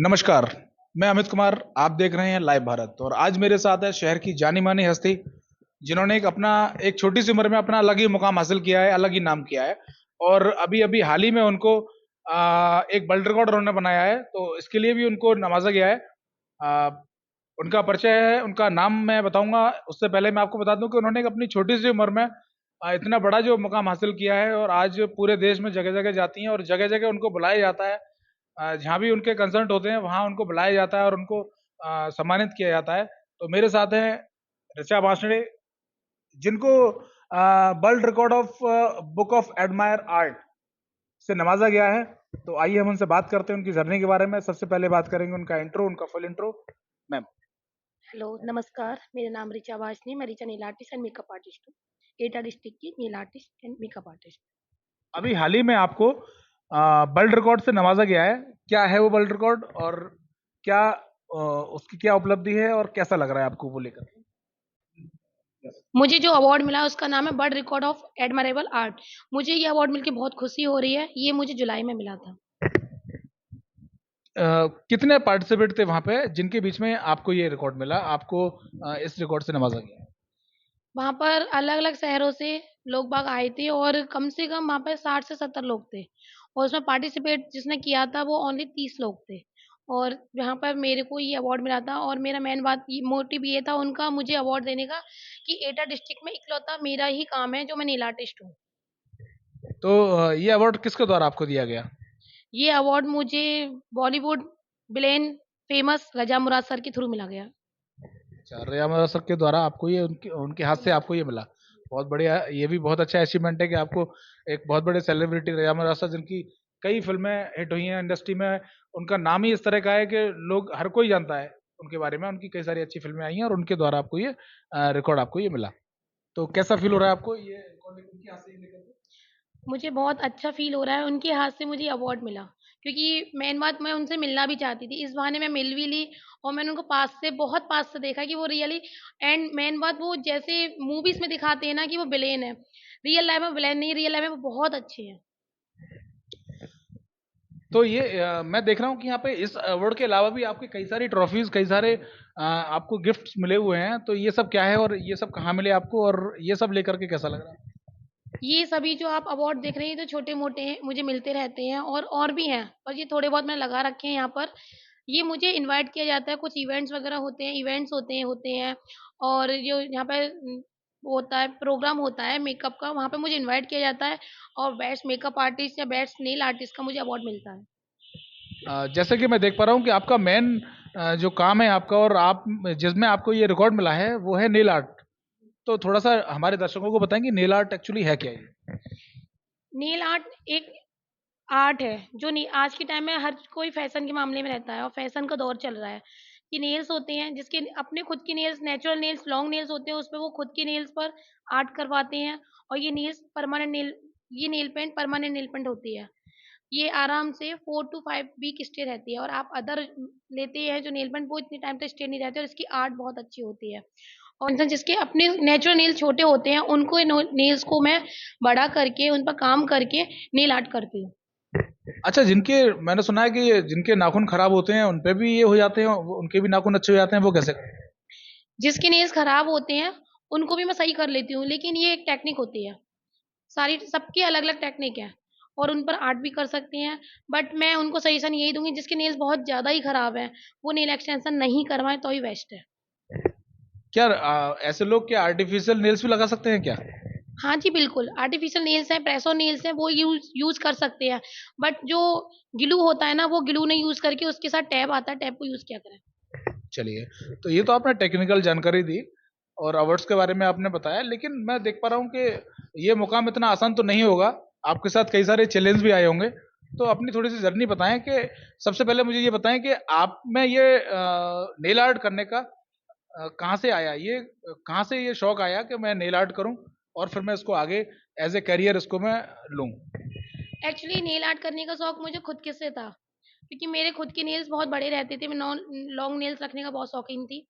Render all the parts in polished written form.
नमस्कार। मैं अमित कुमार, आप देख रहे हैं लाइव भारत। और आज मेरे साथ है शहर की जानी मानी हस्ती, जिन्होंने एक छोटी सी उम्र में अपना अलग ही मुकाम हासिल किया है, अलग ही नाम किया है। और अभी अभी हाल ही में उनको एक वर्ल्ड रिकॉर्ड उन्होंने बनाया है, तो इसके लिए भी उनको नवाजा गया है। आ, उनका परिचय है, उनका नाम मैं बताऊंगा। उससे पहले मैं आपको बता दूं कि उन्होंने एक अपनी छोटी सी उम्र में इतना बड़ा जो मुकाम हासिल किया है, और आज पूरे देश में जगह जगह जाती हैं और जगह जगह उनको बुलाया जाता है। जहाँ भी उनके कंसर्ट होते हैं वहाँ उनको बुलाया जाता है और उनको सम्मानित किया जाता है। तो मेरे साथ हैं ऋचा भाषणे, जिनको world record of book of admire art से नवाजा गया है। तो आइए हम उनसे बात करते हैं उनकी जर्नी के बारे में। सबसे पहले बात करेंगे उनका इंट्रो, उनका फुल इंट्रो। मैम। हेलो, नमस्कार। मेरा नाम ऋचा वासनी, मैं Richa nail artist and makeup artist हूँ। एटा डिस्ट्रिक्ट की nail artist and makeup artist. अभी हाल ही में आपको वर्ल्ड रिकॉर्ड से नवाजा गया है। क्या है वो वर्ल्ड रिकॉर्ड, और क्या उसकी क्या उपलब्धि है, और कैसा लग रहा है आपको वो लेकर? मुझे जो अवार्ड मिला उसका नाम है world record of admirable art. मुझे ये अवार्ड मिलके बहुत खुशी हो रही है। ये मुझे जुलाई में मिला था। कितने पार्टिसिपेट थे वहां पे जिनके बीच में आपको ये रिकॉर्ड मिला, आपको इस रिकॉर्ड से नवाजा गया? वहाँ पर अलग-अलग शहरों से लोग बाग आए थे और कम से कम वहाँ पर 60 से 70 लोग थे। और उसमें पार्टिसिपेट जिसने किया था वो ओनली 30 लोग थे। और यहाँ पर मेरे को ये अवार्ड मिला था और मेरा मेन बात ये मोटिव ये था उनका मुझे अवार्ड देने का कि एटा डिस्ट्रिक्ट में इकलौता मेरा ही काम है जो मैं नेल आर्टिस्ट हूँ। तो ये अवार्ड किसके द्वारा आपको दिया गया? ये अवार्ड मुझे बॉलीवुड विलेन फेमस रजा मुराद सर के थ्रू मिला गया। अच्छा, रेयामरा सर के द्वारा आपको ये उनके उनके हाथ से आपको ये मिला। बहुत बढ़िया। ये भी बहुत अच्छा अचीवमेंट है कि आपको एक बहुत बड़े सेलिब्रिटी रेयामरा सर, जिनकी कई फिल्में हिट हुई हैं इंडस्ट्री में, उनका नाम ही इस तरह का है कि लोग हर कोई जानता है उनके बारे में। उनकी कई सारी अच्छी फिल्में आई हैं और उनके द्वारा आपको ये रिकॉर्ड आपको ये मिला। तो कैसा फील हो रहा है आपको ये रिकॉर्ड उनके हाथ से लेकर के? मुझे बहुत अच्छा फ़ील हो रहा है, उनके हाथ से मुझे अवार्ड मिला। क्योंकि मेन बात मैं उनसे मिलना भी चाहती थी, इस बहाने मैं मिल भी ली और मैंने उनको पास से बहुत पास से देखा कि वो रियली एंड मेन बात वो जैसे मूवीज़ में दिखाते हैं ना कि वो विलेन है, रियल लाइफ़ में विलेन नहीं, रियल लाइफ़ में वो बहुत अच्छे हैं। तो ये मैं देख रहा हूँ कि यहाँ पे इस अवार्ड के अलावा भी आपके कई सारी ट्रॉफीज, कई सारे आपको गिफ्ट्स मिले हुए हैं। तो ये सब क्या है, और ये सब कहाँ मिले आपको, और ये सब लेकर के कैसा लग रहा है? ये सभी जो आप अवार्ड देख रहे हैं, ये तो छोटे-मोटे हैं, मुझे मिलते रहते हैं और भी हैं, पर ये थोड़े बहुत मैंने लगा रखे हैं यहाँ पर। ये मुझे इनवाइट किया जाता है, कुछ इवेंट्स वगैरह होते हैं, इवेंट्स होते हैं और जो यहाँ पे वो होता है प्रोग्राम होता है मेकअप का, वहाँ पे मुझे इनवाइट किया जाता है और बेस्ट मेकअप आर्टिस्ट या बेस्ट नेल आर्टिस्ट का मुझे अवार्ड मिलता है। जैसे कि मैं देख पा रहा हूँ कि आपका मेन जो काम है आपका, और आप जिसमें आपको ये रिकॉर्ड मिला है, वो है नेल आर्ट। तो थोड़ा सा हमारे दर्शकों को बताएंगे नेल आर्ट एक्चुअली है क्या ये? नेल आर्ट एक आर्ट है जो नहीं आज के टाइम में हर कोई फैशन के मामले में रहता है और फैशन का दौर चल रहा है कि नेल्स होते हैं जिसके अपने खुद के nails natural nails long nails होते हैं उस पे वो खुद के नेल्स पर आर्ट करवाते हैं और ये nail paint permanent nail paint होती है। ये आराम से 4 to 5 वीक स्टे रहती है और आप अदर लेते हैं जो नेल पेंट वो इतने टाइम तक स्टे नहीं रहते और इसकी आर्ट बहुत अच्छी होती है। और इंसान जिसके अपने नेचुरल नेल्स छोटे होते हैं उनको नेल्स को मैं बड़ा करके उन पर काम करके नेल आर्ट करती हूँ। अच्छा, जिनके मैंने सुना है कि जिनके नाखून खराब होते हैं उन पे भी ये हो जाते हैं, उनके भी नाखून अच्छे हो जाते हैं, वो कैसे? जिसके नेल्स खराब होते हैं, उनको भी मैं सही कर लेती हूँ, लेकिन ये एक टेक्निक होती है। सारी सबकी अलग-अलग टेक्निक है और उन पर आर्ट भी कर सकते हैं, बट मैं उनको सजेशन यही दूँगी जिसके नेल्स बहुत ज़्यादा ही खराब हैं, वो नेल एक्सटेंशन नहीं करवाएँ तो ही बेस्ट है। क्या ऐसे लोग क्या आर्टिफिशियल नेल्स भी लगा सकते हैं क्या? हाँ जी, बिल्कुल, आर्टिफिशियल नेल्स हैं, प्रेस ऑन नेल्स हैं, वो यूज़ कर सकते हैं, बट जो ग्लू होता है ना, वो ग्लू नहीं यूज़ करके उसके साथ टैब आता है, टैब को यूज़ किया करें। चलिए, तो ये तो आपने टेक्निकल जानकारी दी और अवार्ड्स के बारे में आपने बताया, लेकिन मैं देख पा रहा हूँ कि ये मुकाम इतना आसान तो नहीं होगा। आपके साथ कई सारे चैलेंज भी आए होंगे। तो अपनी थोड़ी सी जर्नी बताएं कि सबसे पहले मुझे ये बताएं कि आप में ये नेल आर्ट करने का कहाँ से आया, ये कहाँ से ये शौक आया कि मैं नेल आर्ट करूँ और फिर मैं इसको आगे एज ए करियर इसको मैं लूँ? एक्चुअली नेल आर्ट करने का शौक मुझे खुद के से था, क्योंकि मेरे खुद के नेल्स बहुत बड़े रहते थे, मैं लॉन्ग नेल्स रखने का बहुत शौकीन थी।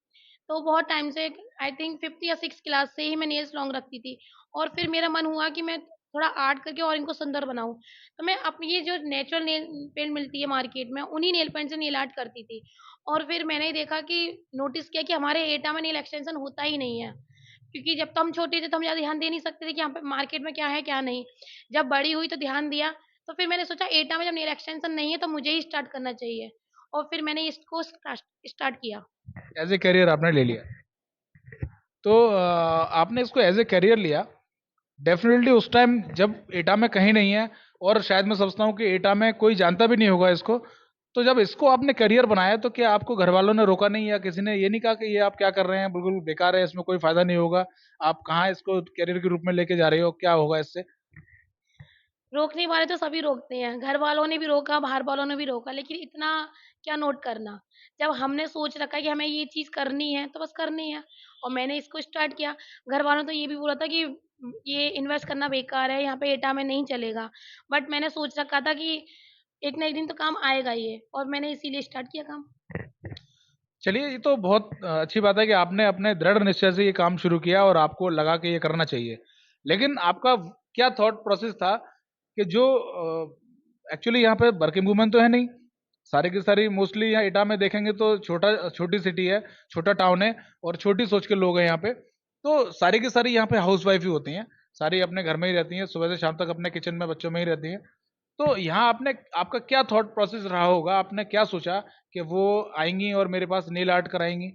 तो बहुत टाइम से आई थिंक 5th या 6th क्लास से ही मैं नेल्स लॉन्ग रखती थी और फिर मेरा मन हुआ कि मैं थोड़ा आर्ट करके और इनको सुंदर बनाऊँ। तो मैं अपनी ये जो नेचुरल नेल पेंट मिलती है मार्केट में, उन्हीं नेल पेंट से नेल आर्ट करती थी। और फिर मैंने देखा कि नोटिस किया कि हमारे एटा में नेल एक्सटेंशन होता ही नहीं है। क्योंकि जब तो हम छोटे थे तो हम ज़्यादा ध्यान दे नहीं सकते थे कि यहाँ पे मार्केट में क्या है, क्या नहीं। जब बड़ी हुई तो ध्यान दिया, तो फिर मैंने सोचा एटा में जब नेल एक्सटेंशन नहीं है तो मुझे ही स्टार्ट करना चाहिए। और फिर मैंने इसको स्टार्ट किया। एज ए करियर आपने ले लिया, तो आपने इसको एज ए करियर लिया। डेफिनेटली उस टाइम जब एटा में कहीं नहीं है, और शायद मैं समझता हूँ कि एटा में कोई जानता भी नहीं होगा इसको, तो जब इसको आपने करियर बनाया तो क्या आपको घर वालों ने रोका नहीं, या किसी ने ये नहीं कहा कि ये आप क्या कर रहे हैं, बिल्कुल बेकार है, इसमें कोई फायदा नहीं होगा, आप कहाँ इसको करियर के रूप में लेके जा रहे हो, क्या होगा इससे? रोकने वाले तो सभी रोकते हैं, घर वालों ने भी रोका, बाहर वालों ने भी रोका, लेकिन इतना क्या नोट करना। जब हमने सोच रखा है कि हमें ये चीज़ करनी है, तो बस करनी है। और मैंने इसको स्टार्ट किया। घर वालों ने तो ये भी बोला था कि ये इन्वेस्ट करना बेकार है, यहाँ पे एटा में नहीं चलेगा। बट मैंने सोच रखा था कि एक ना एक दिन तो काम आएगा ये, और मैंने इसीलिए स्टार्ट किया काम। चलिए, ये तो बहुत अच्छी बात है कि आपने अपने दृढ़ निश्चय से ये काम शुरू किया और आपको लगा कि ये करना चाहिए। लेकिन आपका क्या थॉट प्रोसेस था कि जो एक्चुअली यहाँ पे वर्किंग वूमेन तो है नहीं, सारी की सारी मोस्टली यहाँ इटा में देखेंगे तो छोटी सिटी है, छोटा टाउन है, और छोटी सोच के लोग हैं यहाँ पे, तो सारी की सारी यहाँ पे हाउस वाइफ ही होती हैं, सारी अपने घर में ही रहती हैं, सुबह से शाम तक अपने किचन में बच्चों में ही रहती हैं। तो यहाँ आपने आपका क्या थॉट प्रोसेस रहा होगा, आपने क्या सोचा कि वो आएंगी और मेरे पास नेल आर्ट कराएंगी?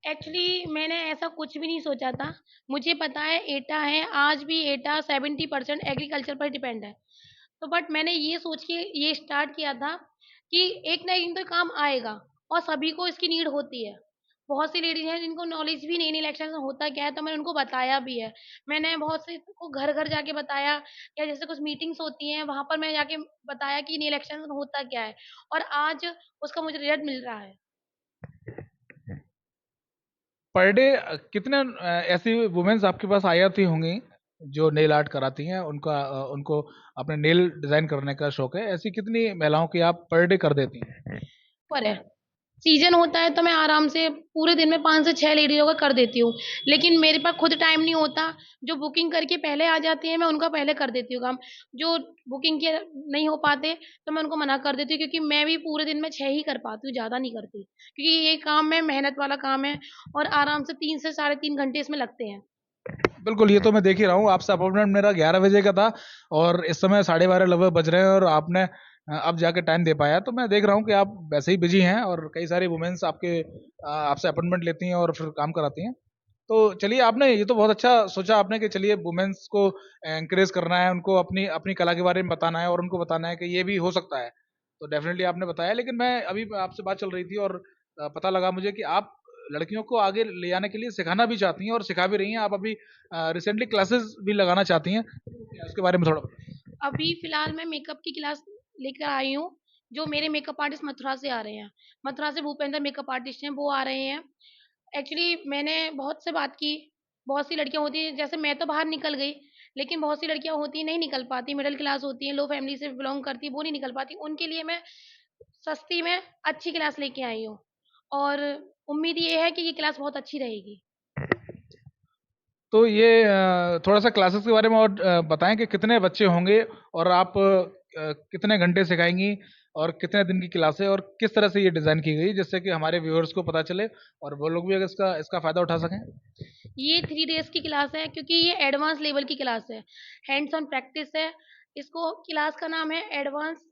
एक्चुअली मैंने ऐसा कुछ भी नहीं सोचा था। मुझे पता है एटा है, आज भी एटा 70% एग्रीकल्चर पर डिपेंड है। तो बट मैंने ये सोच के ये स्टार्ट किया था कि एक ना एक दिन तो काम आएगा, और सभी को इसकी नीड होती है। बहुत सी लेडीज़ हैं जिनको नॉलेज भी नहीं, नील एक्सटेंशन होता क्या है, तो मैंने उनको बताया भी है। मैंने बहुत से को घर-घर जाके बताया, या जैसे कुछ मीटिंग्स होती हैं, वहाँ पर मैं जाके बताया कि नील एक्सटेंशन होता क्या है, और आज उसका मुझे रिज़ल्ट मिल रहा है। पर डे कितने ऐसी वुमेन्स आपके पास आई आती होंगी जो नेल आर्ट कराती हैं, उनको अपने नेल डिजाइन करने का शौक है, ऐसी कितनी महिलाओं की आप पर डे कर देती हैं? पर है। सीज़न होता है तो मैं आराम से पूरे दिन में 5 से 6 लेडीज़ों का कर देती हूँ। लेकिन मेरे पास खुद टाइम नहीं होता, जो बुकिंग करके पहले आ जाती हैं, मैं उनका पहले कर देती हूँ काम। जो बुकिंग के नहीं हो पाते, तो मैं उनको मना कर देती हूँ, क्योंकि मैं भी पूरे दिन में 6 ही कर पाती हूँ, ज़्यादा नहीं करती। क्योंकि ये काम में मेहनत वाला काम है, और आराम से 3 से साढ़े 3 घंटे इसमें लगते हैं। बिल्कुल, ये तो मैं देख ही रहा हूँ, आपसे अपॉइंटमेंट मेरा 11 बजे का था, और इस समय 12:30 लगभग बज रहे हैं, और आपने अब जाके टाइम दे पाया, तो मैं देख रहा हूँ कि आप वैसे ही बिजी हैं, और कई सारी वुमेन्स आपसे अपॉइंटमेंट लेती हैं और फिर काम कराती हैं। तो चलिए, आपने ये तो बहुत अच्छा सोचा आपने कि चलिए वुमेन्स को एनकरेज करना है, उनको अपनी अपनी कला के बारे में बताना है, और उनको बताना है कि ये भी हो सकता है। तो डेफिनेटली आपने बताया, लेकिन मैं अभी आपसे बात चल रही थी, और पता लगा मुझे कि आप लड़कियों को आगे ले जाने के लिए सिखाना भी चाहती हैं और सिखा भी रही हैं। आप अभी रिसेंटली क्लासेस भी लगाना चाहती हैं, तो उसके बारे में थोड़ा बताइए। अभी फ़िलहाल मैं मेकअप की क्लास लेकर आई हूँ, जो मेरे मेकअप आर्टिस्ट मथुरा से आ रहे हैं। मथुरा से भूपेंद्र मेकअप आर्टिस्ट हैं, वो आ रहे हैं। एक्चुअली मैंने बहुत से बात की, बहुत सी लड़कियाँ होती हैं, जैसे मैं तो बाहर निकल गई, लेकिन बहुत सी लड़कियाँ होती हैं नहीं निकल पाती, मिडल क्लास होती हैं, लो फैमिली से बिलॉन्ग करती हैं, वो नहीं निकल पाती। उनके लिए मैं सस्ती में अच्छी क्लास लेके आई हूँ, और उम्मीद ये है कि ये क्लास बहुत अच्छी रहेगी। तो ये थोड़ा सा क्लासेस के बारे में और बताएं कि कितने बच्चे होंगे, और आप कितने घंटे सिखाएंगी, और कितने दिन की क्लास है, और किस तरह से ये डिज़ाइन की गई, जिससे कि हमारे व्यूअर्स को पता चले और वो लोग भी अगर इसका इसका फ़ायदा उठा सकें? ये 3 डेज़ की क्लास है, क्योंकि ये एडवांस लेवल की क्लास है, हैंड्स ऑन प्रैक्टिस है। इसको क्लास का नाम है advance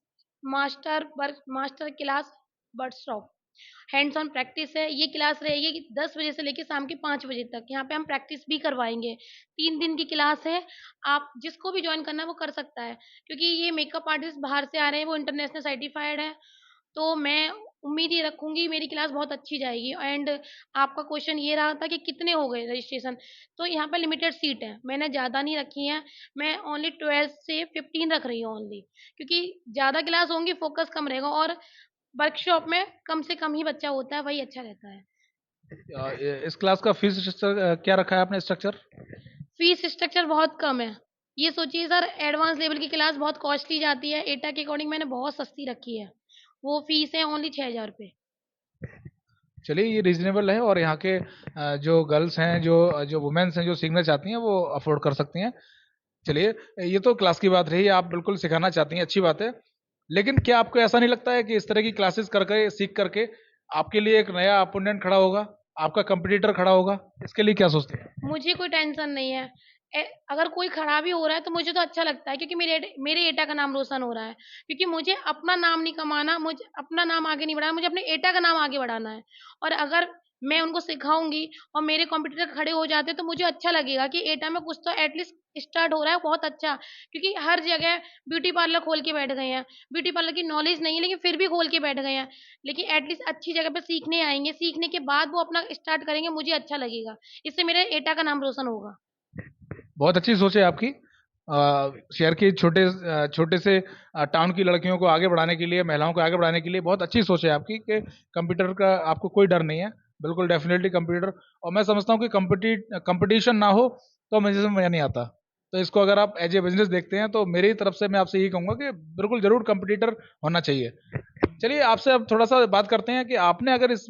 master class workshop. Hands on practice है। ये क्लास रहेगी कि 10 बजे से लेके शाम के 5 बजे तक। यहाँ पे हम प्रैक्टिस भी करवाएँगे। 3 दिन की क्लास है। आप जिसको भी जॉइन करना है वो कर सकता है, क्योंकि ये मेकअप आर्टिस्ट बाहर से आ रहे हैं, वो इंटरनेशनल सर्टिफाइड हैं। तो मैं उम्मीद ये रखूँगी मेरी क्लास बहुत अच्छी जाएगी। एंड आपका क्वेश्चन ये रहा था कि कितने हो गए रजिस्ट्रेशन, तो यहाँ पे लिमिटेड सीट है, मैंने ज़्यादा नहीं रखी हैं। मैं ओनली 12 से 15 रख रही हूँ ओनली, क्योंकि ज़्यादा क्लास होंगी, फोकस कम रहेगा, और वर्कशॉप में कम से कम ही बच्चा होता है, वही अच्छा रहता है। इस क्लास का फीस स्ट्रक्चर क्या रखा है आपने स्ट्रक्चर? फीस स्ट्रक्चर बहुत कम है। ये सोचिए सर, एडवांस लेवल की क्लास बहुत कॉस्टली जाती है, एटा के अकॉर्डिंग मैंने बहुत सस्ती रखी है। वो फीस है ओनली 6,000 रुपये। चलिए, ये रीजनेबल है, और यहाँ के जो गर्ल्स हैं, जो जो वुमेन्स हैं, जो सीखना चाहती हैं, वो अफोर्ड कर सकती हैं। चलिए, ये तो क्लास की बात रही, आप बिल्कुल सिखाना चाहती हैं, अच्छी बात है। लेकिन क्या आपको ऐसा नहीं लगता है कि इस तरह की क्लासेस करके, सीख करके आपके लिए एक नया अपोनेंट खड़ा होगा, आपका कॉम्पिटिटर खड़ा होगा? इसके लिए क्या सोचते हैं? मुझे कोई टेंशन नहीं है। अगर कोई खड़ा भी हो रहा है तो मुझे तो अच्छा लगता है, क्योंकि मेरे एटा का नाम रोशन हो रहा है। क्योंकि मुझे अपना नाम नहीं कमाना, मुझे अपना नाम आगे नहीं बढ़ाना, मुझे अपने एटा का नाम आगे बढ़ाना है। और अगर मैं उनको सिखाऊंगी और मेरे कॉम्पिटिटर खड़े हो जाते तो मुझे अच्छा लगेगा कि एटा में कुछ तो एटलीस्ट स्टार्ट हो रहा है, बहुत अच्छा। क्योंकि हर जगह ब्यूटी पार्लर खोल के बैठ गए हैं, ब्यूटी पार्लर की नॉलेज नहीं है लेकिन फिर भी खोल के बैठ गए हैं। लेकिन एटलीस्ट अच्छी जगह पे सीखने आएंगे, सीखने के बाद वो अपना स्टार्ट करेंगे, मुझे अच्छा लगेगा। इससे मेरे एटा का नाम रोशन होगा। बहुत अच्छी सोच है आपकी। शहर के छोटे से टाउन की लड़कियों को आगे बढ़ाने के लिए, महिलाओं को आगे बढ़ाने के लिए बहुत अच्छी सोच है आपकी कि कंप्यूटर का आपको कोई डर नहीं है। बिल्कुल डेफिनेटली कंप्यूटर, और मैं समझता हूँ कि कंपटीशन ना हो तो मुझे समझ नहीं आता। तो इसको अगर आप एज ए बिजनेस देखते हैं तो मेरी तरफ से मैं आपसे यही कहूंगा कि बिल्कुल जरूर कंपटीटर होना चाहिए। चलिए, आपसे अब थोड़ा सा बात करते हैं कि आपने अगर इस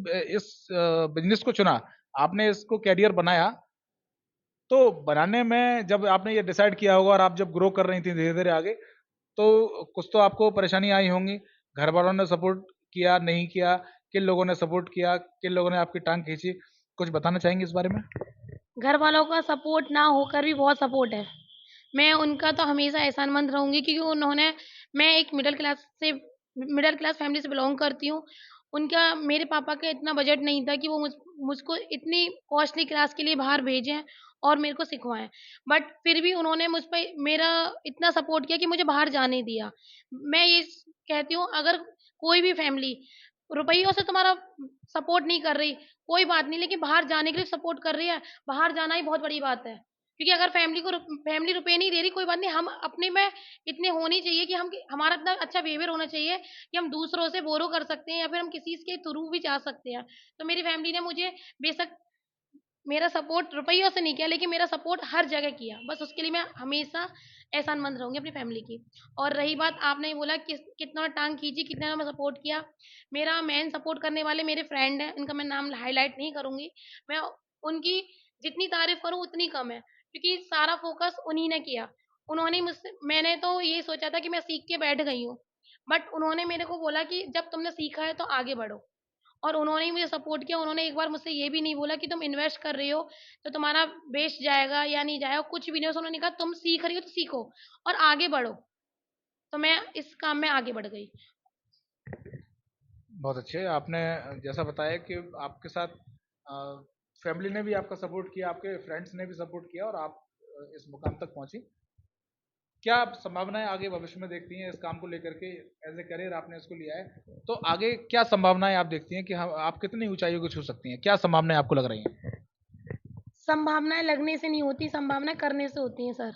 बिजनेस को चुना, आपने इसको कैरियर बनाया, तो बनाने में जब आपने ये डिसाइड किया होगा और आप जब ग्रो कर रही थी धीरे-धीरे आगे, तो कुछ तो आपको परेशानी आई होंगी। घर वालों ने सपोर्ट किया, नहीं किया? किन लोगों ने सपोर्ट किया? किन लोगों ने आपकी टाँग खींची? कुछ बताना चाहेंगे इस बारे में? घर वालों का सपोर्ट ना होकर भी बहुत सपोर्ट है। मैं उनका तो हमेशा एहसानमंद रहूँगी, क्योंकि उन्होंने मैं एक मिडल क्लास फैमिली से बिलॉन्ग करती हूँ। उनका मेरे पापा का इतना बजट नहीं था कि वो मुझको इतनी कॉस्टली क्लास के लिए बाहर भेजें और मेरे को सिखवाएँ। बट फिर भी उन्होंने मुझ पे मेरा इतना सपोर्ट किया कि मुझे बाहर जाने दिया। मैं ये कहती हूँ, अगर कोई भी फैमिली रुपयों से तुम्हारा सपोर्ट नहीं कर रही, कोई बात नहीं, लेकिन बाहर जाने के लिए सपोर्ट कर रही है, बाहर जाना ही बहुत बड़ी बात है। क्योंकि अगर फैमिली रुपए नहीं दे रही, कोई बात नहीं, हम अपने में इतने होनी चाहिए कि हम हमारा इतना अच्छा बिहेवियर होना चाहिए कि हम दूसरों से बोरो कर सकते हैं या फिर हम किसी के थ्रू भी जा सकते हैं। तो मेरी फैमिली ने मुझे बेशक मेरा सपोर्ट रुपयों से नहीं किया, लेकिन मेरा सपोर्ट हर जगह किया। बस उसके लिए मैं हमेशा एहसानमंद रहूँगी अपनी फैमिली की। और रही बात, आपने बोला कितना टाँग खींची, कितना मैं सपोर्ट किया। मेरा मेन सपोर्ट करने वाले मेरे फ्रेंड हैं, इनका मैं नाम हाइलाइट नहीं करूँगी। मैं उनकी जितनी तारीफ़ करूँ उतनी कम है, क्योंकि सारा फ़ोकस उन्हीं ने किया। उन्होंने मुझसे मैंने तो ये सोचा था कि मैं सीख के बैठ गई हूँ, बट उन्होंने मेरे को बोला कि जब तुमने सीखा है तो आगे बढ़ो। और उन्होंने ही मुझे सपोर्ट किया। उन्होंने एक बार मुझसे ये भी नहीं बोला कि तुम इन्वेस्ट कर रही हो तो तुम्हारा वेस्ट जाएगा या नहीं जाएगा, कुछ भी नहीं। बस उन्होंने कहा तुम सीख रही हो तो सीखो और आगे बढ़ो। तो मैं इस काम में आगे बढ़ गई। बहुत अच्छे। आपने जैसा बताया कि आपके साथ फैमिली ने भी आपका सपोर्ट किया, आपके फ्रेंड्स ने भी सपोर्ट किया और आप इस मुकाम तक पहुँची। क्या आप संभावनाएँ आगे भविष्य में देखती हैं इस काम को लेकर के? एज़ ए करियर आपने इसको लिया है, तो आगे क्या संभावनाएँ आप देखती हैं कि हम आप कितनी ऊँचाइयों को छू सकती हैं? क्या संभावनाएँ आपको लग रही हैं? संभावनाएं लगने से नहीं होती, संभावनाएं करने से होती हैं सर।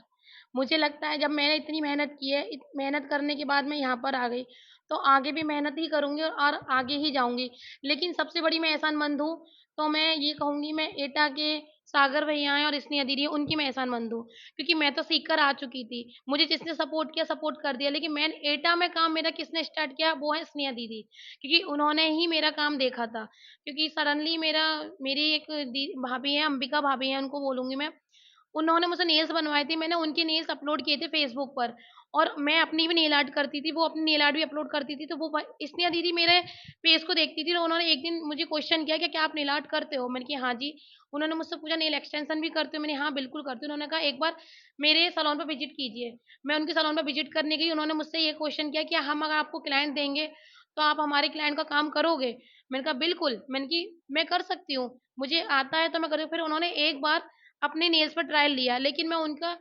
मुझे लगता है जब मैंने इतनी मेहनत की है, मेहनत करने के बाद मैं यहाँ पर आ गई, तो आगे भी मेहनत ही करूंगी और आगे ही जाऊंगी। लेकिन सबसे बड़ी मैं एहसानमंद हूँ, तो मैं ये कहूंगी, मैं एटा के सागर भैया हैं और स्नेहा दीदी हैं, उनकी मैं एहसानमंद हूँ। क्योंकि मैं तो सीख कर आ चुकी थी, मुझे जिसने सपोर्ट किया सपोर्ट कर दिया, लेकिन मैं एटा में काम मेरा किसने स्टार्ट किया, वो है स्नेहा दीदी। क्योंकि उन्होंने ही मेरा काम देखा था। क्योंकि सडनली मेरी एक भाभी है, अंबिका भाभी है उनको बोलूंगी मैं, उन्होंने मुझसे नेल्स बनवाए थे, मैंने उनके नेल्स अपलोड किए थे फेसबुक पर। और मैं अपनी भी नेल आर्ट करती थी, वो अपनी नेल आर्ट भी अपलोड करती थी। तो स्नेहा दीदी मेरे पेज को देखती थी, तो उन्होंने एक दिन मुझे क्वेश्चन किया कि क्या आप नेल आर्ट करते हो? मैंने कहा हाँ जी। उन्होंने मुझसे पूछा नेल एक्सटेंशन भी करते हो? मैंने हाँ बिल्कुल करती हूँ। उन्होंने कहा एक बार मेरे सैलून पर विजिट कीजिए। मैं उनके सैलून पर विजिट करने गई, उन्होंने मुझसे ये क्वेश्चन किया कि हम अगर आपको क्लाइंट देंगे तो आप हमारे क्लाइंट का काम करोगे? मैंने कहा बिल्कुल। मैंने कि मैं कर सकती हूँ, मुझे आता है तो मैं करूँ। फिर उन्होंने एक बार अपने नेल्स पर ट्रायल लिया, लेकिन मैं उनका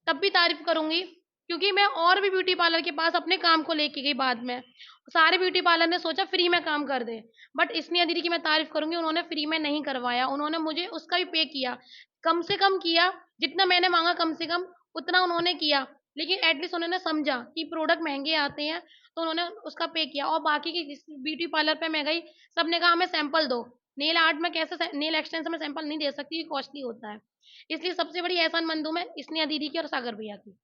तब भी तारीफ करूंगी, क्योंकि मैं और भी ब्यूटी पार्लर के पास अपने काम को लेके गई बाद में। सारे ब्यूटी पार्लर ने सोचा फ्री में काम कर दे, बट स्नेहा दीदी की मैं तारीफ करूंगी, उन्होंने फ्री में नहीं करवाया, उन्होंने मुझे उसका भी पे किया। कम से कम किया, जितना मैंने मांगा कम से कम उतना उन्होंने किया। लेकिन एटलीस्ट उन्होंने समझा कि प्रोडक्ट महंगे आते हैं, तो उन्होंने उसका पे किया। और बाकी की जिस ब्यूटी पार्लर पे मैं गई, सबने कहा हमें सैंपल दो। नेल आर्ट में कैसे नेल एक्सटेंशन में सैंपल नहीं दे सकती, ये कॉस्टली होता है। इसलिए सबसे बड़ी एहसानमंद हूँ मैं स्नेहा दीदी की और सागर भैया की।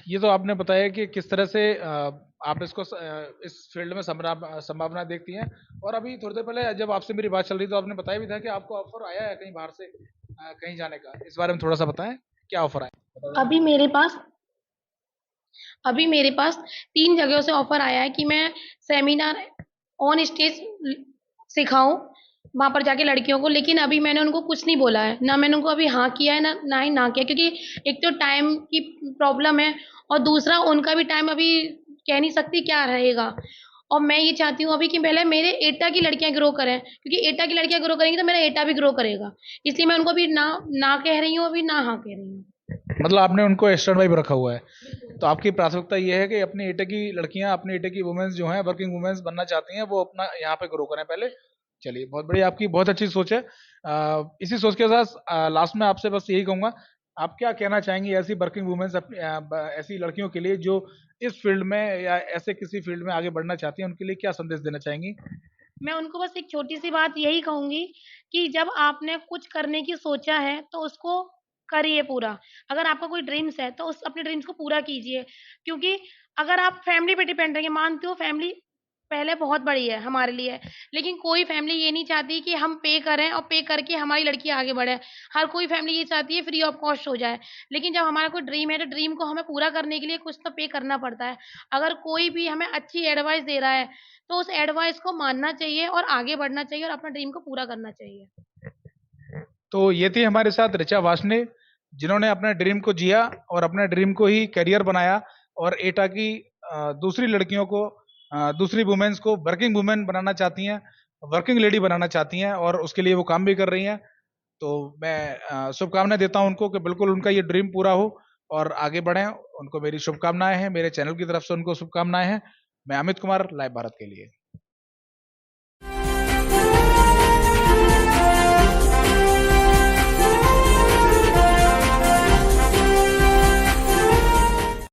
ये तो आपने बताया कि किस तरह से आप इस फील्ड में संभावना देखती हैं, और अभी थोड़ी देर पहले जब आपसे मेरी बात चल रही तो आपने बताया भी था कि आपको ऑफर आया है कहीं बाहर से कहीं जाने का, इस बारे में थोड़ा सा बताएं, क्या ऑफर आया? अभी मेरे पास अभी मेरे पास 3 जगहों से ऑफ़र आया है कि मैं सेमिनार ऑन स्टेज सिखाऊँ, वहाँ पर जाके लड़कियों को, लेकिन अभी मैंने उनको कुछ नहीं बोला है। ना मैंने उनको अभी हाँ किया है, ना ही ना किया, क्योंकि एक तो टाइम की प्रॉब्लम है और दूसरा उनका भी टाइम अभी कह नहीं सकती क्या रहेगा। और मैं ये चाहती हूँ अभी कि पहले मेरे एटा की लड़कियाँ ग्रो करें, क्योंकि एटा की लड़कियाँ ग्रो करेंगी तो मेरा एटा भी ग्रो करेगा। इसलिए मैं उनको अभी ना कह रही हूँ, अभी ना हाँ कह रही हूँ। मतलब आपने उनको स्टैंड बाई पे रखा हुआ है। तो आपकी प्राथमिकता ये है कि अपने एटे की लड़कियां, अपने एटे की वुमेन्स जो हैं, वर्किंग वुमेन्स बनना चाहती हैं, वो अपना यहाँ पे ग्रो करें पहले। चलिए, बहुत बढ़िया, आपकी बहुत अच्छी सोच है। इसी सोच के साथ लास्ट में आपसे बस यही कहूंगा, आप क्या कहना चाहेंगी ऐसी वर्किंग वुमेन्स, ऐसी लड़कियों के लिए जो इस फील्ड में या ऐसे किसी फील्ड में आगे बढ़ना चाहती हैं, उनके लिए क्या संदेश देना चाहेंगी? मैं उनको बस एक छोटी-सी बात यही कहूँगी कि जब आपने कुछ करने की सोचा है, तो उसको करिए पूरा। अगर आपका कोई ड्रीम्स है, तो उस अपने ड्रीम्स को पूरा कीजिए। क्योंकि अगर आप फैमिली पे डिपेंड रहेंगे, मानती हूँ फैमिली पहले बहुत बड़ी है हमारे लिए, लेकिन कोई फैमिली ये नहीं चाहती कि हम पे करें और पे करके हमारी लड़की आगे बढ़े। हर कोई फैमिली ये चाहती है फ्री ऑफ कॉस्ट हो जाए। लेकिन जब हमारा कोई ड्रीम है, तो ड्रीम को हमें पूरा करने के लिए कुछ तो पे करना पड़ता है। अगर कोई भी हमें अच्छी एडवाइस दे रहा है, तो उस एडवाइस को मानना चाहिए और आगे बढ़ना चाहिए और अपना ड्रीम को पूरा करना चाहिए। तो ये थी हमारे साथ ऋचा वासने, जिन्होंने अपने ड्रीम को जिया और अपने ड्रीम को ही करियर बनाया, और एटा की दूसरी लड़कियों को, दूसरी वुमेन्स को वर्किंग वुमेन बनाना चाहती हैं, वर्किंग लेडी बनाना चाहती हैं, और उसके लिए वो काम भी कर रही हैं। तो मैं शुभकामनाएं देता हूं उनको कि बिल्कुल उनका ये ड्रीम पूरा हो और आगे बढ़ें। उनको मेरी शुभकामनाएं हैं, मेरे चैनल की तरफ से उनको शुभकामनाएं हैं। मैं अमित कुमार, लाइव भारत के लिए।